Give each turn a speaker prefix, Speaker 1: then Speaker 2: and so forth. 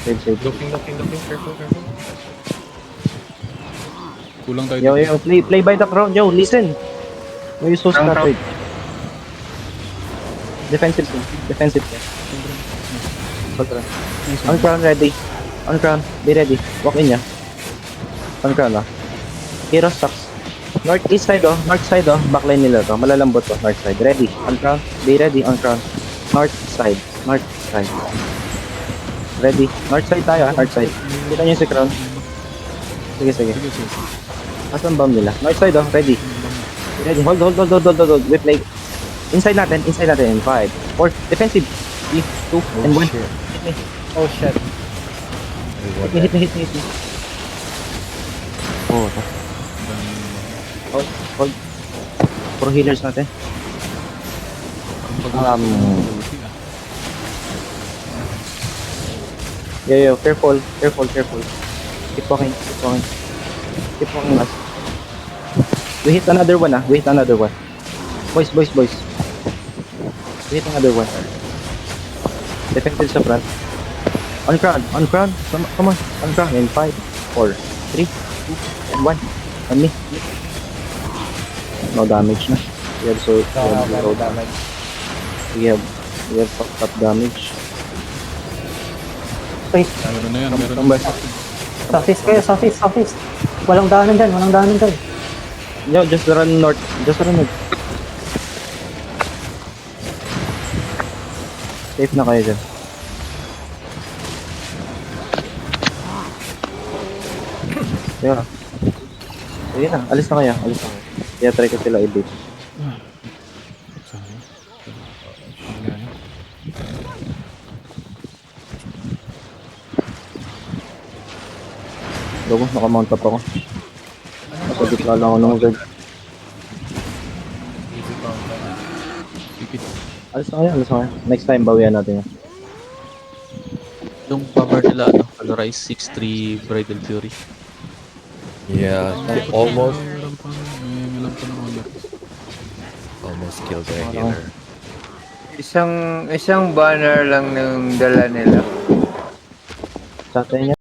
Speaker 1: Save.
Speaker 2: Looking. Careful.
Speaker 3: Kulang tayo
Speaker 1: Yo,
Speaker 3: dito.
Speaker 1: play by the crown. Yo, listen. Why you so
Speaker 4: Crown.
Speaker 1: scattered? Defensive. Contra.
Speaker 3: Nice
Speaker 1: On
Speaker 3: one.
Speaker 1: crown, ready. On crown, be ready. Walk in ya. On crown, Hero stocks. North side, backline nila to. Malalambot to, north side. Ready. On crown, be ready. On crown. North side. Ready. North side tayo, north side. Kita niyo si crown. Sige.
Speaker 3: Sige.
Speaker 1: Asan bomb nila? North side, ready. Ready. Hold. We play. Inside natin in 5, 4, defensive. 3, 2, and 1.
Speaker 2: shit.
Speaker 1: Hit me.
Speaker 4: Oh shit.
Speaker 1: Hit me. Oh, hold. Pro healers natin. Yo, careful. Keep walking. Mas. We hit another one. Boys. We hit another one. Defensive sa front. On crown. Come on. On crown. In 5, 4, 3, 2, and 1. On me. No damage na. We have zero
Speaker 4: damage.
Speaker 1: We have fucked up damage.
Speaker 4: Wait,
Speaker 3: Meron na yan.
Speaker 1: Tambay.
Speaker 4: southeast kayo, southeast. Walang daanan dyan.
Speaker 1: Yo, just run north. Safe na kayo dyan. Yeah. Sige na, alis na kayo. Kaya try ko sila i-beat. Logo, nakamount up ako. Nasa gitna lang ako ng guard.
Speaker 3: Pipit.
Speaker 1: Alis na kayo. Next time, bawian natin yan.
Speaker 5: Yung bomber nila, Valorize 6-3 Bridal Fury.
Speaker 2: Yeah, almost
Speaker 3: May alam pa ng honor.
Speaker 2: killed the healer.
Speaker 6: Isang banner lang ng dala nila.
Speaker 1: Sa atin yan.